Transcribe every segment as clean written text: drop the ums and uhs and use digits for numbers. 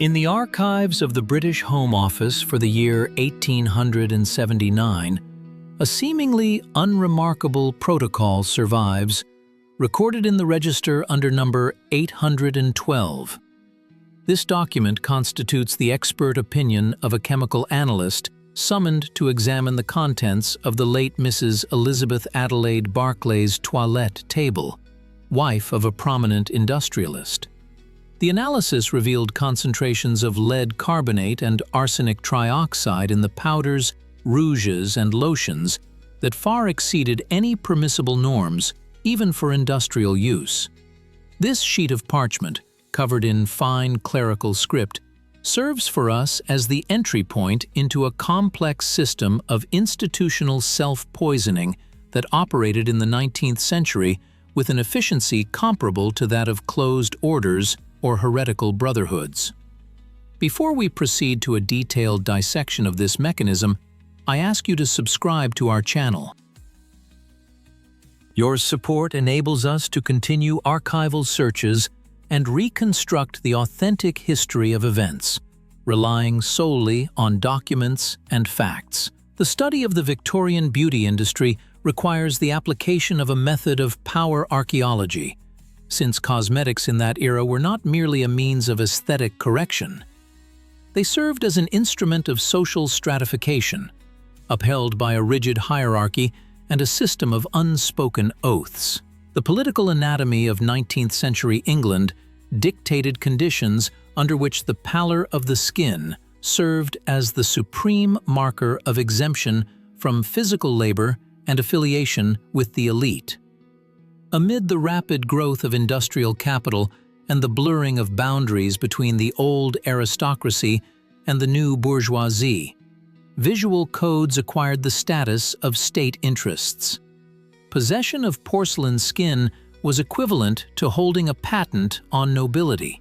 In the archives of the British Home Office for the year 1879, a seemingly unremarkable protocol survives, recorded in the register under number 812. This document constitutes the expert opinion of a chemical analyst summoned to examine the contents of the late Mrs. Elizabeth Adelaide Barclay's toilette table, wife of a prominent industrialist. The analysis revealed concentrations of lead carbonate and arsenic trioxide in the powders, rouges, and lotions that far exceeded any permissible norms, even for industrial use. This sheet of parchment, covered in fine clerical script, serves for us as the entry point into a complex system of institutional self-poisoning that operated in the 19th century with an efficiency comparable to that of closed orders or heretical brotherhoods. Before we proceed to a detailed dissection of this mechanism, I ask you to subscribe to our channel. Your support enables us to continue archival searches and reconstruct the authentic history of events, relying solely on documents and facts. The study of the Victorian beauty industry requires the application of a method of power archaeology, since cosmetics in that era were not merely a means of aesthetic correction. They served as an instrument of social stratification, upheld by a rigid hierarchy and a system of unspoken oaths. The political anatomy of 19th-century England dictated conditions under which the pallor of the skin served as the supreme marker of exemption from physical labor and affiliation with the elite. Amid the rapid growth of industrial capital and the blurring of boundaries between the old aristocracy and the new bourgeoisie, visual codes acquired the status of state interests. Possession of porcelain skin was equivalent to holding a patent on nobility.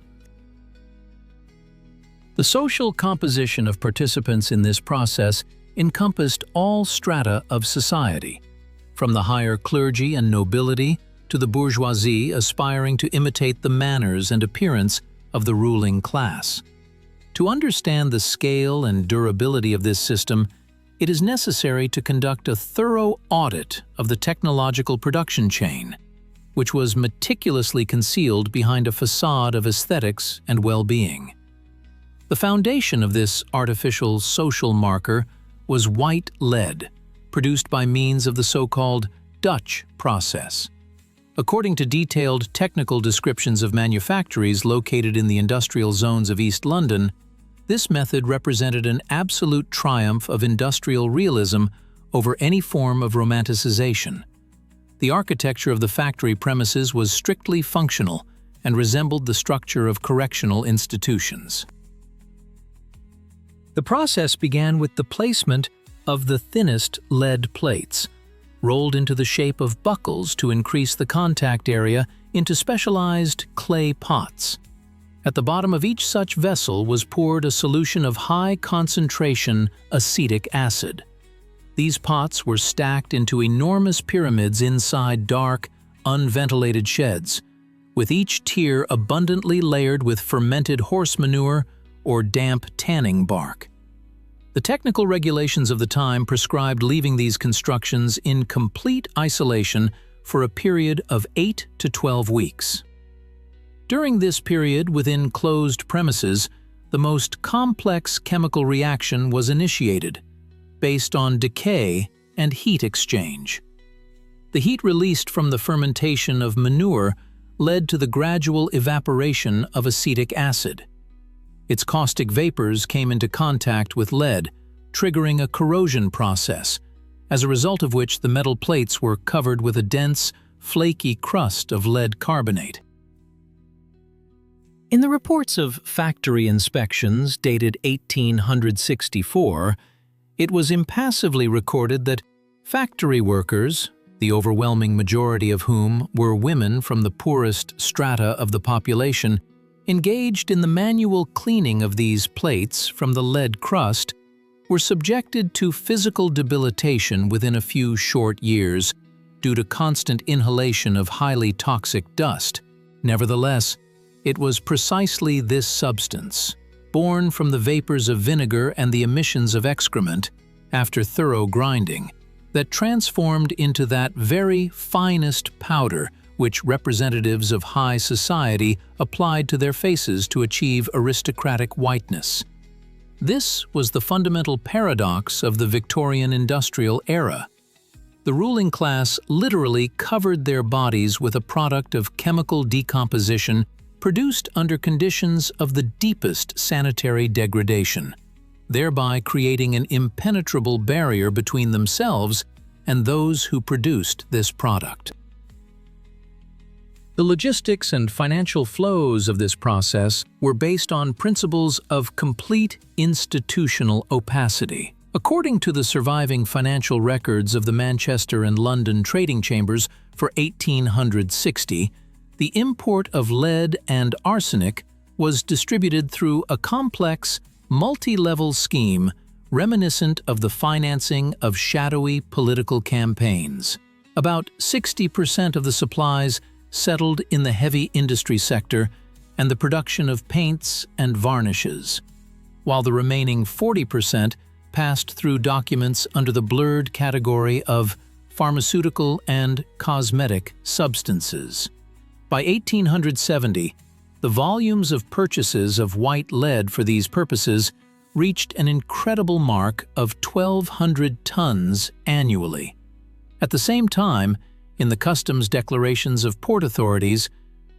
The social composition of participants in this process encompassed all strata of society, from the higher clergy and nobility to the bourgeoisie aspiring to imitate the manners and appearance of the ruling class. To understand the scale and durability of this system, it is necessary to conduct a thorough audit of the technological production chain, which was meticulously concealed behind a facade of aesthetics and well-being. The foundation of this artificial social marker was white lead, produced by means of the so-called Dutch process. According to detailed technical descriptions of manufactories located in the industrial zones of East London, this method represented an absolute triumph of industrial realism over any form of romanticization. The architecture of the factory premises was strictly functional and resembled the structure of correctional institutions. The process began with the placement of the thinnest lead plates, rolled into the shape of buckles to increase the contact area, into specialized clay pots. At the bottom of each such vessel was poured a solution of high-concentration acetic acid. These pots were stacked into enormous pyramids inside dark, unventilated sheds, with each tier abundantly layered with fermented horse manure or damp tanning bark. The technical regulations of the time prescribed leaving these constructions in complete isolation for a period of 8 to 12 weeks. During this period within closed premises, the most complex chemical reaction was initiated, based on decay and heat exchange. The heat released from the fermentation of manure led to the gradual evaporation of acetic acid. Its caustic vapors came into contact with lead, triggering a corrosion process, as a result of which the metal plates were covered with a dense, flaky crust of lead carbonate. In the reports of factory inspections dated 1864, it was impassively recorded that factory workers, the overwhelming majority of whom were women from the poorest strata of the population, engaged in the manual cleaning of these plates from the lead crust, were subjected to physical debilitation within a few short years due to constant inhalation of highly toxic dust. Nevertheless, it was precisely this substance, born from the vapors of vinegar and the emissions of excrement, after thorough grinding, that transformed into that very finest powder which representatives of high society applied to their faces to achieve aristocratic whiteness. This was the fundamental paradox of the Victorian industrial era. The ruling class literally covered their bodies with a product of chemical decomposition produced under conditions of the deepest sanitary degradation, thereby creating an impenetrable barrier between themselves and those who produced this product. The logistics and financial flows of this process were based on principles of complete institutional opacity. According to the surviving financial records of the Manchester and London trading chambers for 1860, the import of lead and arsenic was distributed through a complex, multi-level scheme reminiscent of the financing of shadowy political campaigns. About 60% of the supplies settled in the heavy industry sector and the production of paints and varnishes, while the remaining 40% passed through documents under the blurred category of pharmaceutical and cosmetic substances. By 1870, the volumes of purchases of white lead for these purposes reached an incredible mark of 1,200 tons annually. At the same time, in the customs declarations of port authorities,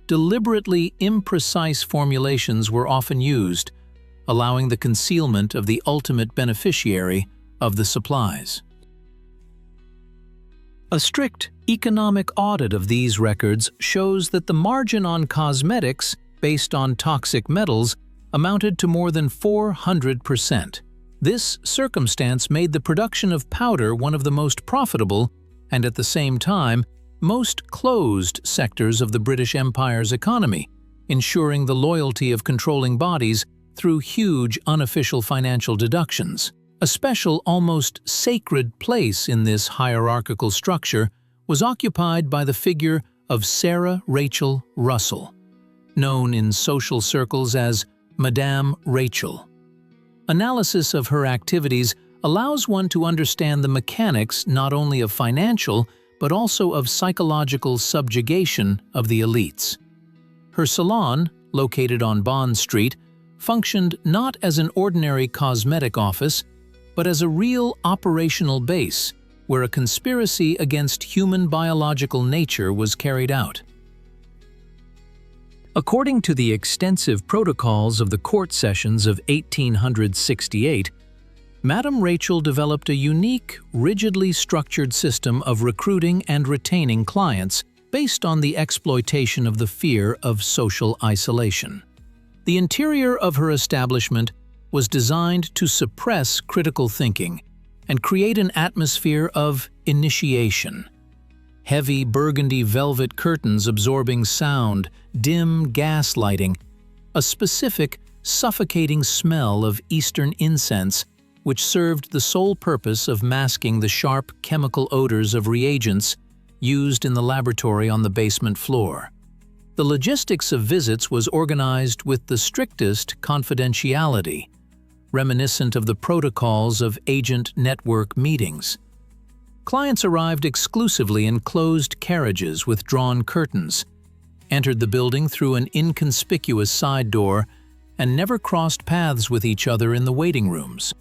deliberately imprecise formulations were often used, allowing the concealment of the ultimate beneficiary of the supplies. A strict economic audit of these records shows that the margin on cosmetics based on toxic metals amounted to more than 400%. This circumstance made the production of powder one of the most profitable and at the same time most closed sectors of the British Empire's economy, ensuring the loyalty of controlling bodies through huge unofficial financial deductions. A special, almost sacred place in this hierarchical structure was occupied by the figure of Sarah Rachel Russell, known in social circles as Madame Rachel. Analysis of her activities allows one to understand the mechanics not only of financial but also of psychological subjugation of the elites. Her salon, located on Bond Street, functioned not as an ordinary cosmetic office, but as a real operational base where a conspiracy against human biological nature was carried out. According to the extensive protocols of the court sessions of 1868, Madame Rachel developed a unique, rigidly structured system of recruiting and retaining clients based on the exploitation of the fear of social isolation. The interior of her establishment was designed to suppress critical thinking and create an atmosphere of initiation. Heavy burgundy velvet curtains absorbing sound, dim gas lighting, a specific, suffocating smell of Eastern incense which served the sole purpose of masking the sharp chemical odors of reagents used in the laboratory on the basement floor. The logistics of visits was organized with the strictest confidentiality, reminiscent of the protocols of agent network meetings. Clients arrived exclusively in closed carriages with drawn curtains, entered the building through an inconspicuous side door, and never crossed paths with each other in the waiting rooms.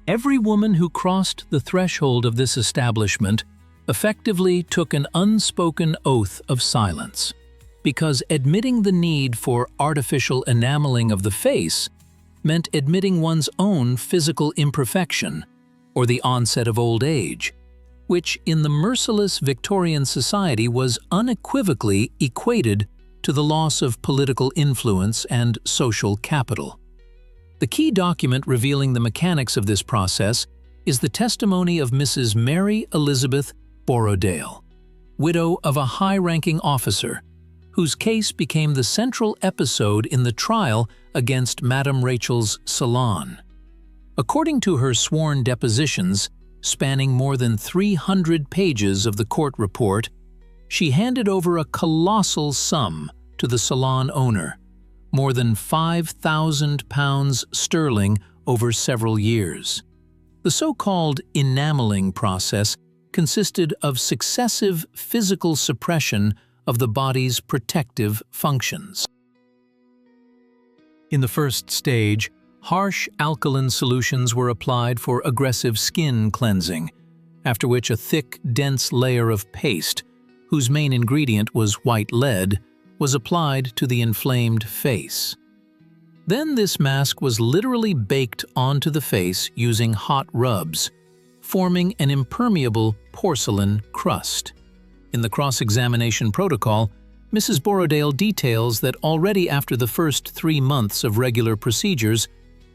Every woman who crossed the threshold of this establishment effectively took an unspoken oath of silence, because admitting the need for artificial enameling of the face meant admitting one's own physical imperfection or the onset of old age, which in the merciless Victorian society was unequivocally equated to the loss of political influence and social capital. The key document revealing the mechanics of this process is the testimony of Mrs. Mary Elizabeth Borrowdale, widow of a high-ranking officer, whose case became the central episode in the trial against Madame Rachel's salon. According to her sworn depositions, spanning more than 300 pages of the court report, she handed over a colossal sum to the salon owner, more than 5,000 pounds sterling over several years. The so-called enameling process consisted of successive physical suppression of the body's protective functions. In the first stage, harsh alkaline solutions were applied for aggressive skin cleansing, after which a thick, dense layer of paste, whose main ingredient was white lead, was applied to the inflamed face. Then this mask was literally baked onto the face using hot rubs, forming an impermeable porcelain crust. In the cross-examination protocol, Mrs. Borrowdale details that already after the first 3 months of regular procedures,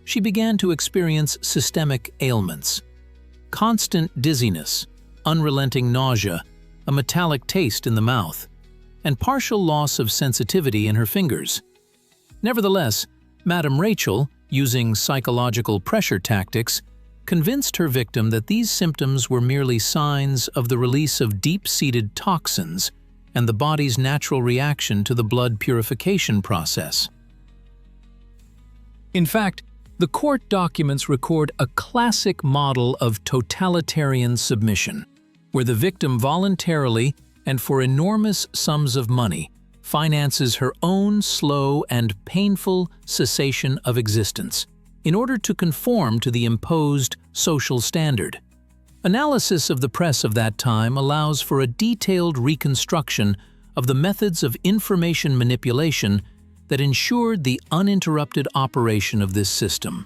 she began to experience systemic ailments. Constant dizziness, unrelenting nausea, a metallic taste in the mouth, and partial loss of sensitivity in her fingers. Nevertheless, Madame Rachel, using psychological pressure tactics, convinced her victim that these symptoms were merely signs of the release of deep-seated toxins and the body's natural reaction to the blood purification process. In fact, the court documents record a classic model of totalitarian submission, where the victim voluntarily and for enormous sums of money finances her own slow and painful cessation of existence in order to conform to the imposed social standard. Analysis of the press of that time allows for a detailed reconstruction of the methods of information manipulation that ensured the uninterrupted operation of this system.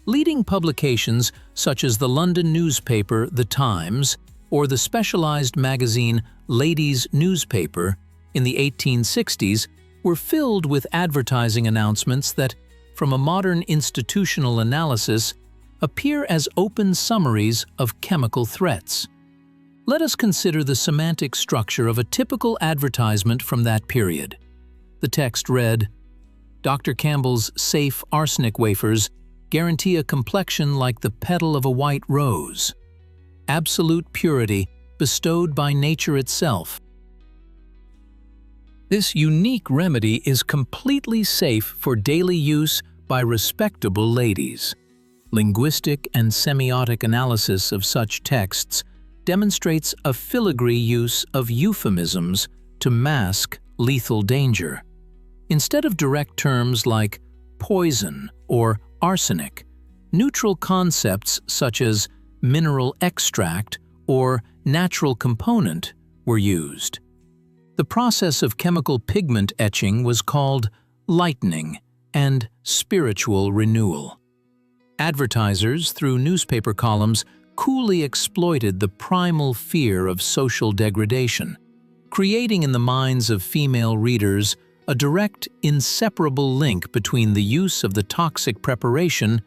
Leading publications such as the London newspaper The Times or the specialized magazine Ladies' Newspaper in the 1860s were filled with advertising announcements that, from a modern institutional analysis, appear as open summaries of chemical threats. Let us consider the semantic structure of a typical advertisement from that period. The text read, "Dr. Campbell's safe arsenic wafers guarantee a complexion like the petal of a white rose. Absolute purity bestowed by nature itself. This unique remedy is completely safe for daily use by respectable ladies." Linguistic and semiotic analysis of such texts demonstrates a filigree use of euphemisms to mask lethal danger. Instead of direct terms like poison or arsenic, neutral concepts such as mineral extract or natural component were used. The process of chemical pigment etching was called lightening and spiritual renewal. Advertisers, through newspaper columns, coolly exploited the primal fear of social degradation, creating in the minds of female readers a direct, inseparable link between the use of the toxic preparation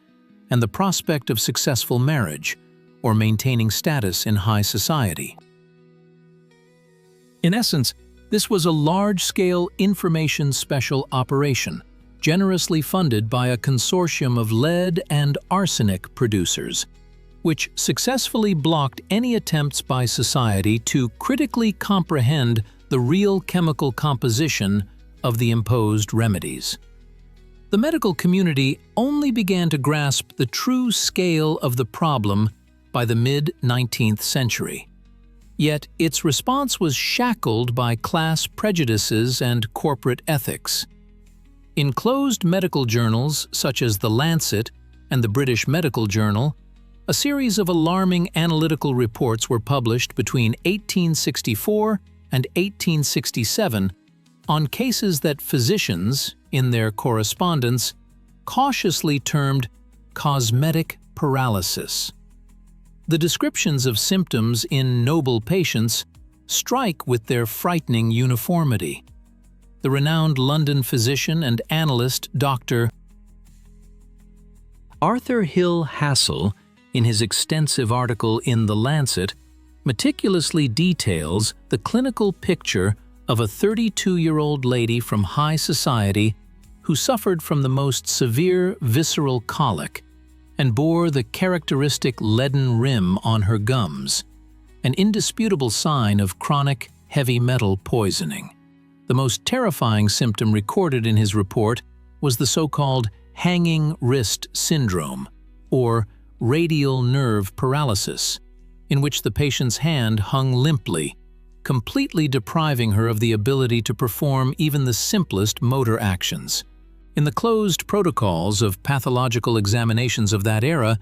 and the prospect of successful marriage or maintaining status in high society. In essence, this was a large-scale information special operation, generously funded by a consortium of lead and arsenic producers, which successfully blocked any attempts by society to critically comprehend the real chemical composition of the imposed remedies. The medical community only began to grasp the true scale of the problem by the mid-19th century. Yet its response was shackled by class prejudices and corporate ethics. In closed medical journals such as The Lancet and the British Medical Journal, a series of alarming analytical reports were published between 1864 and 1867 on cases that physicians, in their correspondence, cautiously termed cosmetic paralysis. The descriptions of symptoms in noble patients strike with their frightening uniformity. The renowned London physician and analyst Dr. Arthur Hill Hassell, in his extensive article in The Lancet, meticulously details the clinical picture of a 32-year-old lady from high society who suffered from the most severe visceral colic and bore the characteristic leaden rim on her gums, an indisputable sign of chronic heavy metal poisoning. The most terrifying symptom recorded in his report was the so-called hanging wrist syndrome, or radial nerve paralysis, in which the patient's hand hung limply, completely depriving her of the ability to perform even the simplest motor actions. In the closed protocols of pathological examinations of that era,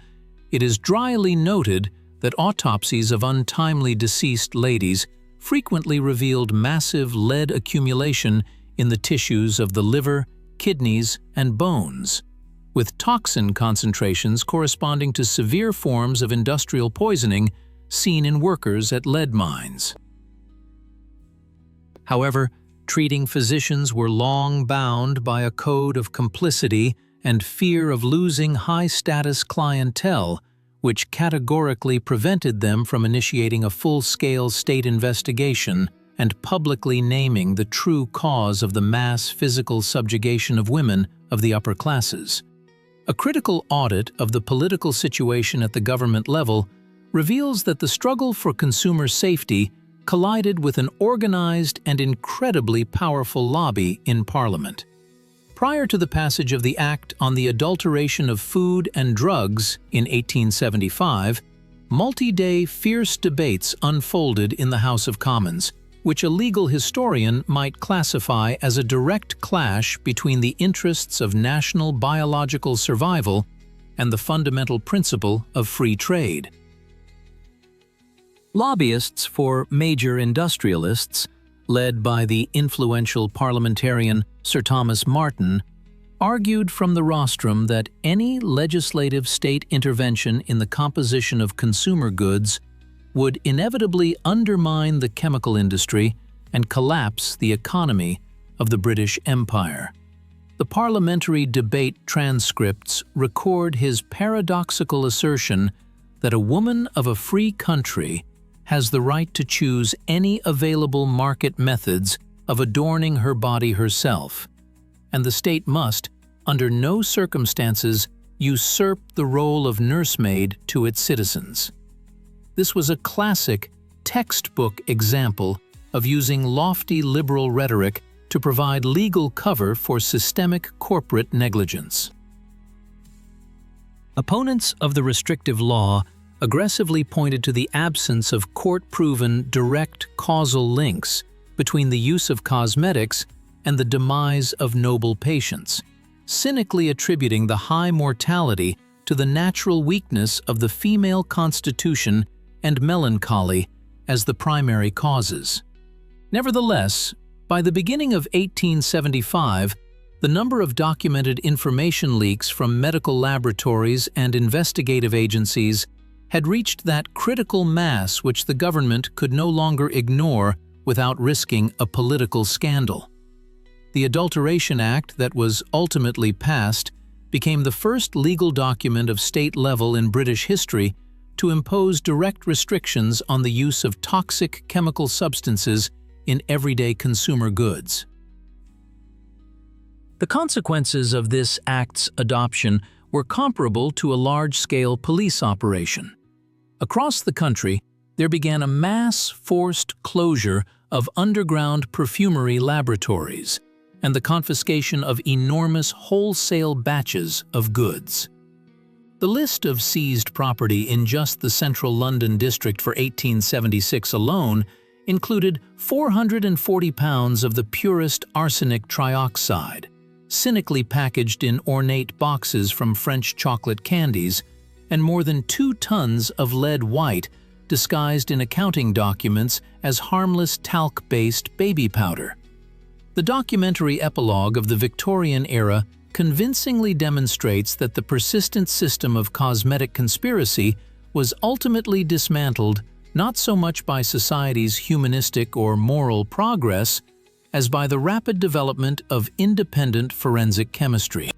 it is dryly noted that autopsies of untimely deceased ladies frequently revealed massive lead accumulation in the tissues of the liver, kidneys, and bones, with toxin concentrations corresponding to severe forms of industrial poisoning seen in workers at lead mines. However, treating physicians were long bound by a code of complicity and fear of losing high-status clientele, which categorically prevented them from initiating a full-scale state investigation and publicly naming the true cause of the mass physical subjugation of women of the upper classes. A critical audit of the political situation at the government level reveals that the struggle for consumer safety collided with an organized and incredibly powerful lobby in Parliament. Prior to the passage of the Act on the Adulteration of Food and Drugs in 1875, multi-day fierce debates unfolded in the House of Commons, which a legal historian might classify as a direct clash between the interests of national biological survival and the fundamental principle of free trade. Lobbyists for major industrialists, led by the influential parliamentarian Sir Thomas Martin, argued from the rostrum that any legislative state intervention in the composition of consumer goods would inevitably undermine the chemical industry and collapse the economy of the British Empire. The parliamentary debate transcripts record his paradoxical assertion that a woman of a free country has the right to choose any available market methods of adorning her body herself, and the state must, under no circumstances, usurp the role of nursemaid to its citizens. This was a classic, textbook example of using lofty liberal rhetoric to provide legal cover for systemic corporate negligence. Opponents of the restrictive law aggressively pointed to the absence of court-proven direct causal links between the use of cosmetics and the demise of noble patients, cynically attributing the high mortality to the natural weakness of the female constitution and melancholy as the primary causes. Nevertheless, by the beginning of 1875, the number of documented information leaks from medical laboratories and investigative agencies had reached that critical mass which the government could no longer ignore without risking a political scandal. The Adulteration Act that was ultimately passed became the first legal document of state level in British history to impose direct restrictions on the use of toxic chemical substances in everyday consumer goods. The consequences of this act's adoption were comparable to a large-scale police operation. Across the country, there began a mass forced closure of underground perfumery laboratories and the confiscation of enormous wholesale batches of goods. The list of seized property in just the central London district for 1876 alone included 440 pounds of the purest arsenic trioxide, cynically packaged in ornate boxes from French chocolate candies, and more than 2 tons of lead white disguised in accounting documents as harmless talc-based baby powder. The documentary epilogue of the Victorian era convincingly demonstrates that the persistent system of cosmetic conspiracy was ultimately dismantled not so much by society's humanistic or moral progress as by the rapid development of independent forensic chemistry.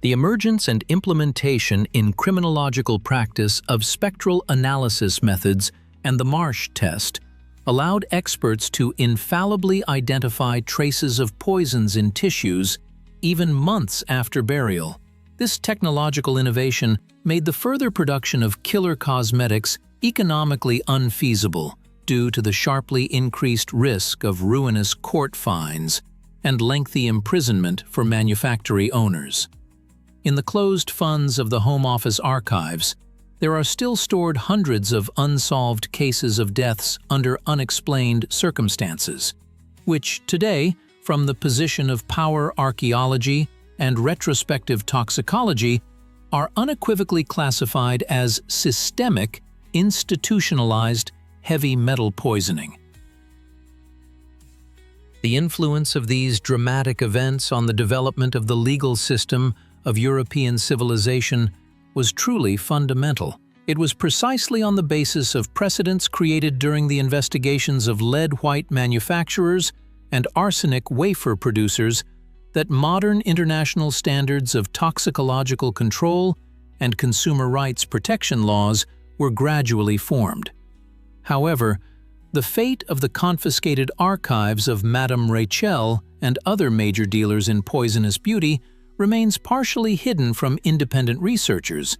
The emergence and implementation in criminological practice of spectral analysis methods and the Marsh test allowed experts to infallibly identify traces of poisons in tissues even months after burial. This technological innovation made the further production of killer cosmetics economically unfeasible due to the sharply increased risk of ruinous court fines and lengthy imprisonment for manufactory owners. In the closed funds of the Home Office archives, there are still stored hundreds of unsolved cases of deaths under unexplained circumstances, which today, from the position of power archaeology and retrospective toxicology, are unequivocally classified as systemic, institutionalized heavy metal poisoning. The influence of these dramatic events on the development of the legal system of European civilization was truly fundamental. It was precisely on the basis of precedents created during the investigations of lead-white manufacturers and arsenic wafer producers that modern international standards of toxicological control and consumer rights protection laws were gradually formed. However, the fate of the confiscated archives of Madame Rachel and other major dealers in poisonous beauty remains partially hidden from independent researchers,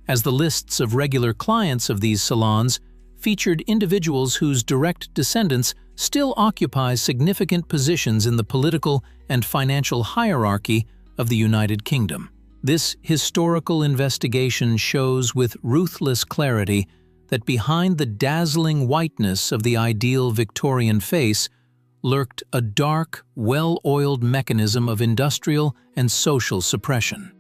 as the lists of regular clients of these salons featured individuals whose direct descendants still occupy significant positions in the political and financial hierarchy of the United Kingdom. This historical investigation shows with ruthless clarity that behind the dazzling whiteness of the ideal Victorian face lurked a dark, well-oiled mechanism of industrial and social suppression.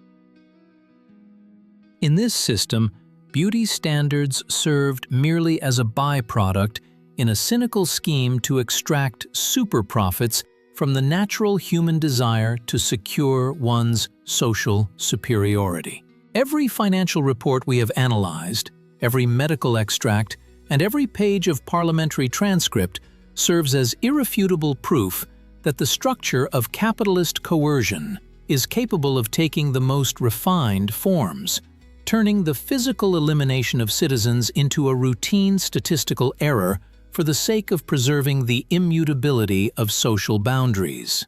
In this system, beauty standards served merely as a byproduct in a cynical scheme to extract super profits from the natural human desire to secure one's social superiority. Every financial report we have analyzed, every medical extract, and every page of parliamentary transcript serves as irrefutable proof that the structure of capitalist coercion is capable of taking the most refined forms, turning the physical elimination of citizens into a routine statistical error for the sake of preserving the immutability of social boundaries.